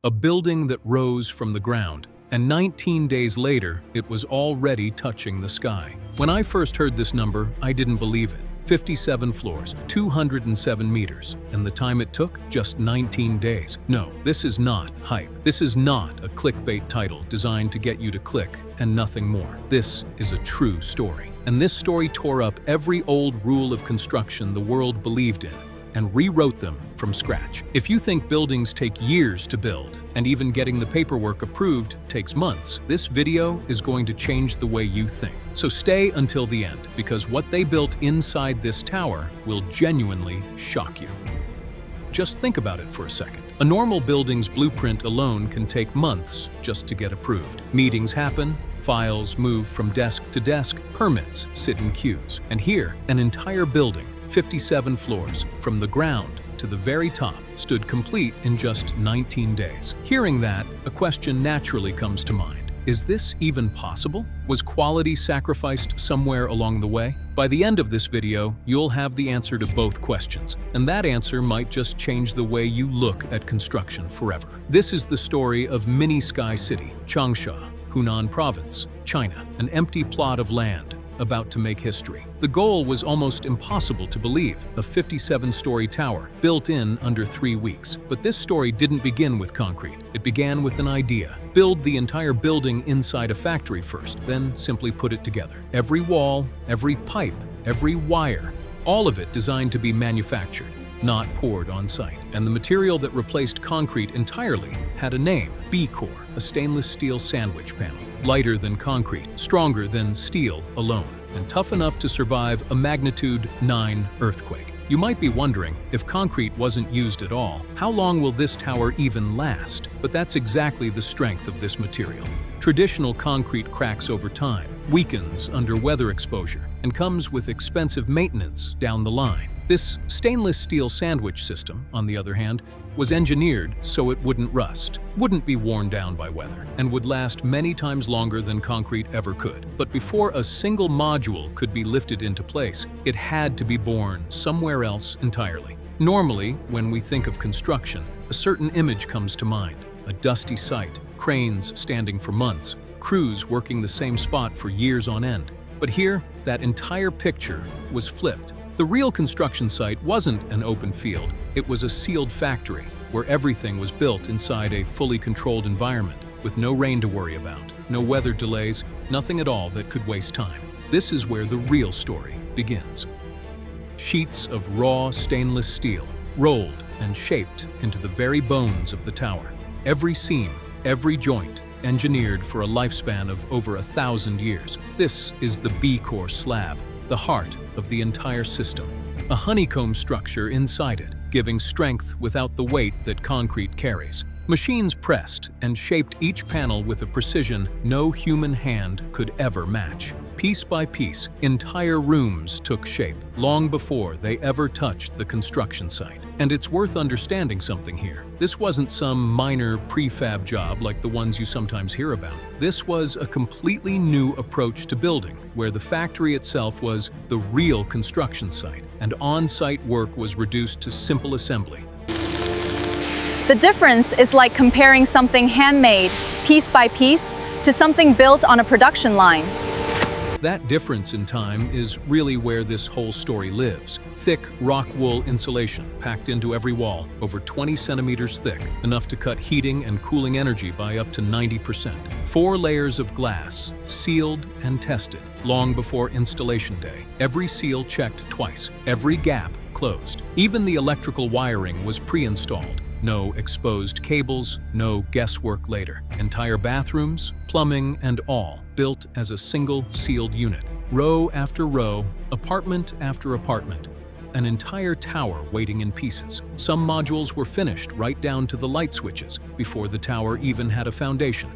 a building that rose from the ground, and 19 days later, it was already touching the sky. When I first heard this number, I didn't believe it. 57 floors, 207 meters, and the time it took? Just 19 days. No, this is not hype. This is not a clickbait title designed to get you to click and nothing more. This is a true story. And this story tore up every old rule of construction the world believed in and rewrote them from scratch. If you think buildings take years to build, and even getting the paperwork approved takes months, this video is going to change the way you think. So stay until the end, because what they built inside this tower will genuinely shock you. Just think about it for a second. A normal building's blueprint alone can take months just to get approved. Meetings happen, files move from desk to desk, permits sit in queues. And here, an entire building, 57 floors, from the ground to the very top, stood complete in just 19 days. Hearing that, a question naturally comes to mind. Is this even possible? Was quality sacrificed somewhere along the way? By the end of this video, you'll have the answer to both questions, and that answer might just change the way you look at construction forever. This is the story of Mini Sky City, Changsha, Hunan Province, China, an empty plot of land about to make history. The goal was almost impossible to believe, a 57-story tower built in under 3 weeks. But this story didn't begin with concrete. It began with an idea. Build the entire building inside a factory first, then simply put it together. Every wall, every pipe, every wire, all of it designed to be manufactured, not poured on site. And the material that replaced concrete entirely had a name: B-Core, a stainless steel sandwich panel. Lighter than concrete, stronger than steel alone, and tough enough to survive a magnitude 9 earthquake. You might be wondering, if concrete wasn't used at all, how long will this tower even last? But that's exactly the strength of this material. Traditional concrete cracks over time, weakens under weather exposure, and comes with expensive maintenance down the line. This stainless steel sandwich system, on the other hand, was engineered so it wouldn't rust, wouldn't be worn down by weather, and would last many times longer than concrete ever could. But before a single module could be lifted into place, it had to be born somewhere else entirely. Normally, when we think of construction, a certain image comes to mind: a dusty site, cranes standing for months, crews working the same spot for years on end. But here, that entire picture was flipped. The real construction site wasn't an open field, it was a sealed factory where everything was built inside a fully controlled environment, with no rain to worry about, no weather delays, nothing at all that could waste time. This is where the real story begins. Sheets of raw stainless steel, rolled and shaped into the very bones of the tower. Every seam, every joint, engineered for a lifespan of over 1,000 years. This is the B-Core slab, the heart of the entire system. A honeycomb structure inside it, giving strength without the weight that concrete carries. Machines pressed and shaped each panel with a precision no human hand could ever match. Piece by piece, entire rooms took shape long before they ever touched the construction site. And it's worth understanding something here. This wasn't some minor prefab job like the ones you sometimes hear about. This was a completely new approach to building, where the factory itself was the real construction site, and on-site work was reduced to simple assembly. The difference is like comparing something handmade, piece by piece, to something built on a production line. That difference in time is really where this whole story lives. Thick rock wool insulation packed into every wall, over 20 centimeters thick, enough to cut heating and cooling energy by up to 90%. 4 layers of glass, sealed and tested, long before installation day. Every seal checked twice, every gap closed. Even the electrical wiring was pre-installed. No exposed cables, no guesswork later. Entire bathrooms, plumbing, and all built as a single sealed unit. Row after row, apartment after apartment. An entire tower waiting in pieces. Some modules were finished right down to the light switches before the tower even had a foundation.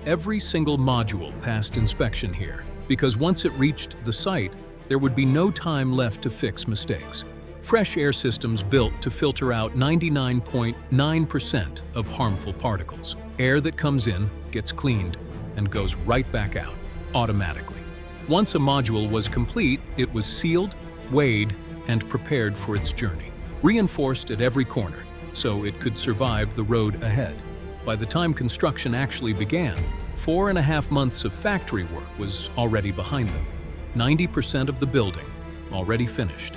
Every single module passed inspection here, because once it reached the site, there would be no time left to fix mistakes. Fresh air systems built to filter out 99.9% of harmful particles. Air that comes in, gets cleaned, and goes right back out, automatically. Once a module was complete, it was sealed, weighed, and prepared for its journey. Reinforced at every corner, so it could survive the road ahead. By the time construction actually began, 4.5 months of factory work was already behind them. 90% of the building already finished.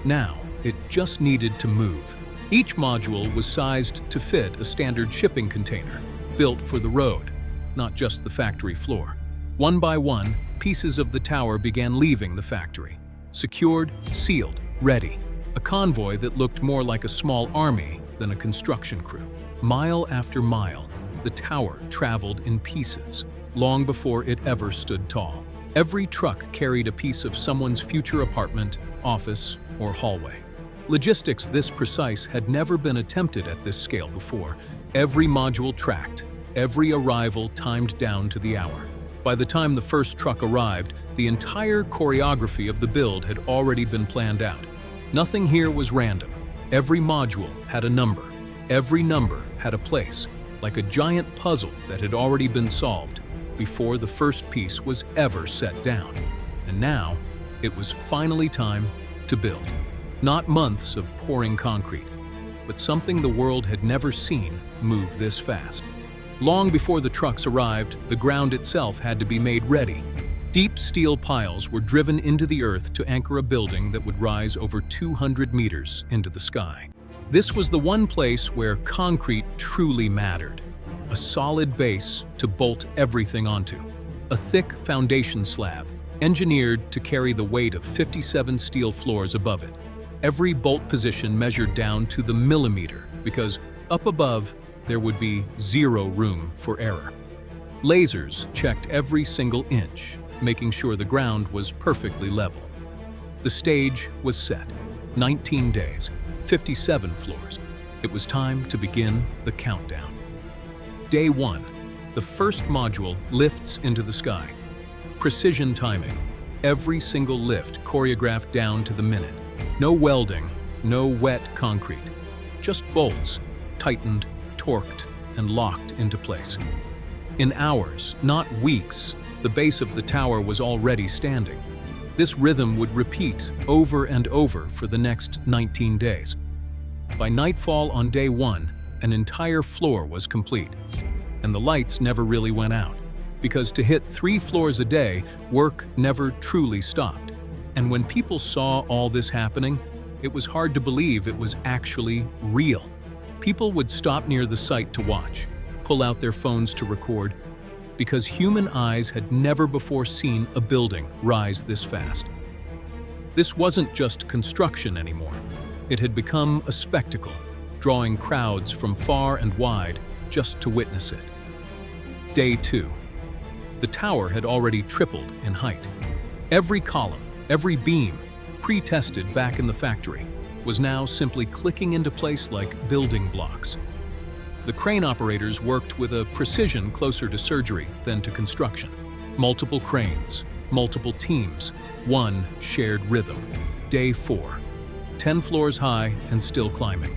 Now, it just needed to move. Each module was sized to fit a standard shipping container, built for the road, not just the factory floor. One by one, pieces of the tower began leaving the factory. Secured, sealed, ready. A convoy that looked more like a small army than a construction crew. Mile after mile, the tower traveled in pieces, long before it ever stood tall. Every truck carried a piece of someone's future apartment, office, or hallway. Logistics this precise had never been attempted at this scale before. Every module tracked, every arrival timed down to the hour. By the time the first truck arrived, the entire choreography of the build had already been planned out. Nothing here was random. Every module had a number. Every number had a place, like a giant puzzle that had already been solved before the first piece was ever set down. And now, it was finally time to build. Not months of pouring concrete, but something the world had never seen move this fast. Long before the trucks arrived, the ground itself had to be made ready. Deep steel piles were driven into the earth to anchor a building that would rise over 200 meters into the sky. This was the one place where concrete truly mattered. A solid base to bolt everything onto. A thick foundation slab, engineered to carry the weight of 57 steel floors above it. Every bolt position measured down to the millimeter, because up above, there would be zero room for error. Lasers checked every single inch, making sure the ground was perfectly level. The stage was set. 19 days, 57 floors. It was time to begin the countdown. Day 1. The first module lifts into the sky. Precision timing. Every single lift choreographed down to the minute. No welding, no wet concrete. Just bolts, tightened, torqued, and locked into place. In hours, not weeks, the base of the tower was already standing. This rhythm would repeat over and over for the next 19 days. By nightfall on day 1, an entire floor was complete. And the lights never really went out, because to hit 3 floors a day, work never truly stopped. And when people saw all this happening, it was hard to believe it was actually real. People would stop near the site to watch, pull out their phones to record, because human eyes had never before seen a building rise this fast. This wasn't just construction anymore. It had become a spectacle, drawing crowds from far and wide just to witness it. Day 2. The tower had already tripled in height. Every column, every beam, pre-tested back in the factory, was now simply clicking into place like building blocks. The crane operators worked with a precision closer to surgery than to construction. Multiple cranes, multiple teams, one shared rhythm. Day 4. 10 floors high and still climbing.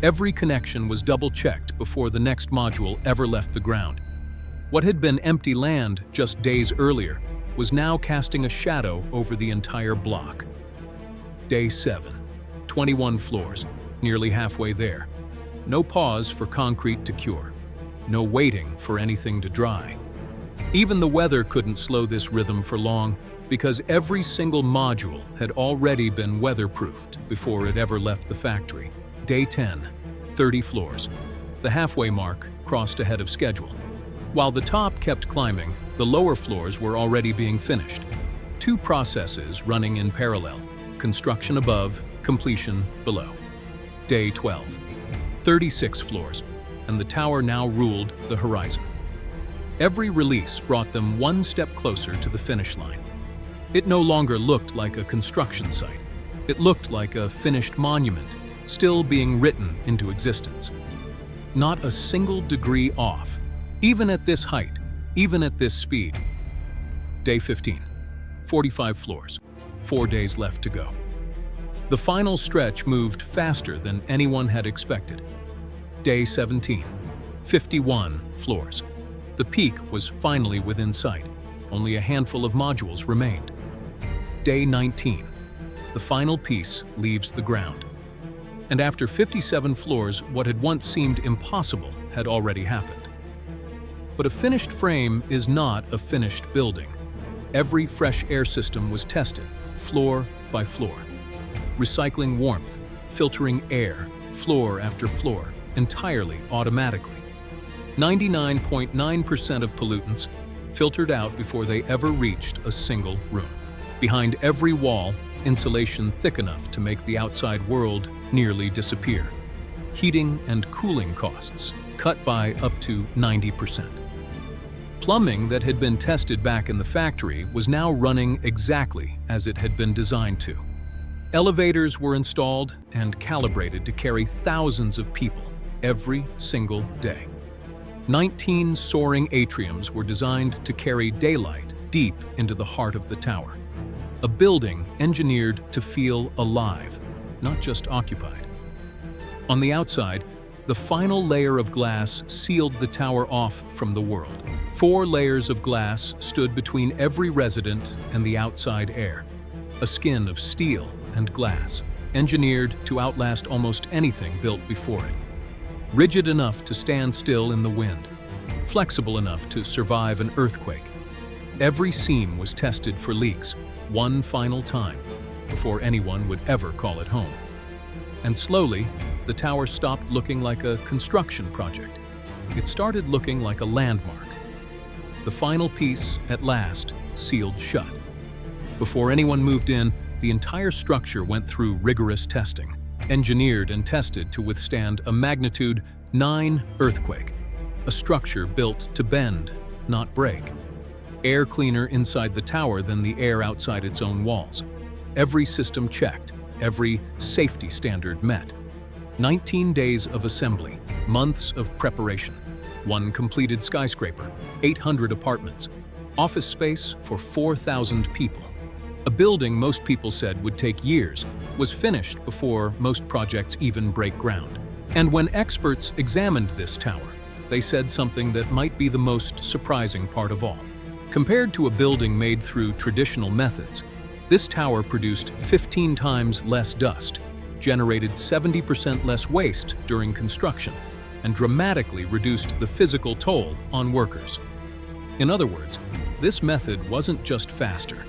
Every connection was double-checked before the next module ever left the ground. What had been empty land just days earlier was now casting a shadow over the entire block. Day 7. 21 floors, nearly halfway there. No pause for concrete to cure. No waiting for anything to dry. Even the weather couldn't slow this rhythm for long, because every single module had already been weatherproofed before it ever left the factory. Day 10. 30 floors. The halfway mark crossed ahead of schedule. While the top kept climbing, the lower floors were already being finished. 2 processes running in parallel. Construction above, completion below. Day 12. 36 floors, and the tower now ruled the horizon. Every release brought them one step closer to the finish line. It no longer looked like a construction site. It looked like a finished monument, still being written into existence. Not a single degree off, even at this height, even at this speed. Day 15. 45 floors. 4 days left to go. The final stretch moved faster than anyone had expected. Day 17. 51 floors. The peak was finally within sight. Only a handful of modules remained. Day 19. The final piece leaves the ground. And after 57 floors, what had once seemed impossible had already happened. But a finished frame is not a finished building. Every fresh air system was tested, floor by floor. Recycling warmth, filtering air, floor after floor, entirely automatically. 99.9% of pollutants filtered out before they ever reached a single room. Behind every wall, insulation thick enough to make the outside world nearly disappear. Heating and cooling costs cut by up to 90%. Plumbing that had been tested back in the factory was now running exactly as it had been designed to. Elevators were installed and calibrated to carry thousands of people every single day. 19 soaring atriums were designed to carry daylight deep into the heart of the tower. A building engineered to feel alive, not just occupied. On the outside, the final layer of glass sealed the tower off from the world. 4 layers of glass stood between every resident and the outside air. A skin of steel and glass, engineered to outlast almost anything built before it. Rigid enough to stand still in the wind, flexible enough to survive an earthquake. Every seam was tested for leaks one final time before anyone would ever call it home. And slowly, the tower stopped looking like a construction project. It started looking like a landmark. The final piece, at last, sealed shut. Before anyone moved in, the entire structure went through rigorous testing, engineered and tested to withstand a magnitude 9 earthquake, a structure built to bend, not break. Air cleaner inside the tower than the air outside its own walls. Every system checked, every safety standard met. 19 days of assembly, months of preparation, 1 completed skyscraper, 800 apartments, office space for 4,000 people. A building most people said would take years was finished before most projects even break ground. And when experts examined this tower, they said something that might be the most surprising part of all. Compared to a building made through traditional methods, this tower produced 15 times less dust, generated 70% less waste during construction, and dramatically reduced the physical toll on workers. In other words, this method wasn't just faster.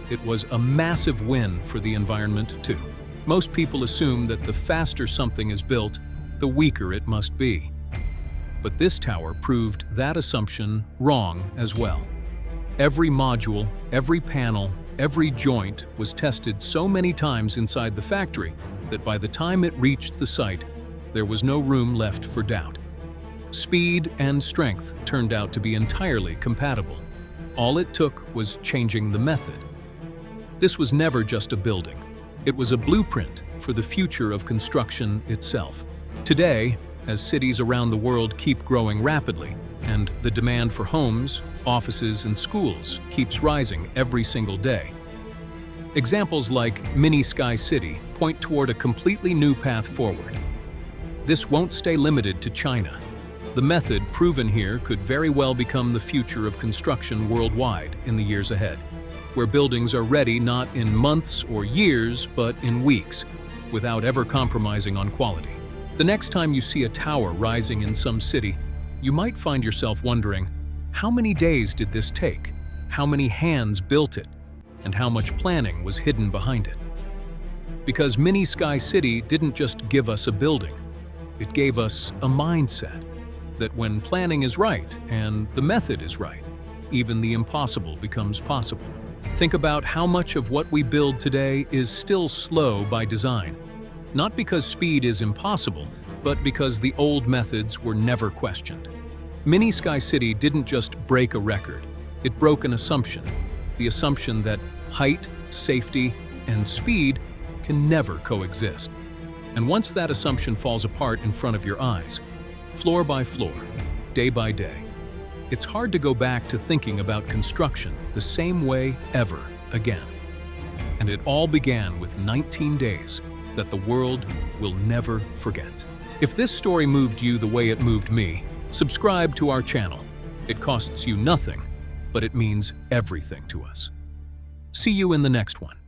It was a massive win for the environment, too. Most people assume that the faster something is built, the weaker it must be. But this tower proved that assumption wrong as well. Every module, every panel, every joint was tested so many times inside the factory that by the time it reached the site, there was no room left for doubt. Speed and strength turned out to be entirely compatible. All it took was changing the method. This was never just a building. It was a blueprint for the future of construction itself. Today, as cities around the world keep growing rapidly, and the demand for homes, offices, and schools keeps rising every single day, examples like Mini Sky City point toward a completely new path forward. This won't stay limited to China. The method proven here could very well become the future of construction worldwide in the years ahead, where buildings are ready not in months or years, but in weeks, without ever compromising on quality. The next time you see a tower rising in some city, you might find yourself wondering, how many days did this take? How many hands built it? And how much planning was hidden behind it? Because Mini Sky City didn't just give us a building, it gave us a mindset that when planning is right and the method is right, even the impossible becomes possible. Think about how much of what we build today is still slow by design. Not because speed is impossible, but because the old methods were never questioned. Mini Sky City didn't just break a record, it broke an assumption. The assumption that height, safety, and speed can never coexist. And once that assumption falls apart in front of your eyes, floor by floor, day by day, it's hard to go back to thinking about construction the same way ever again. And it all began with 19 days that the world will never forget. If this story moved you the way it moved me, subscribe to our channel. It costs you nothing, but it means everything to us. See you in the next one.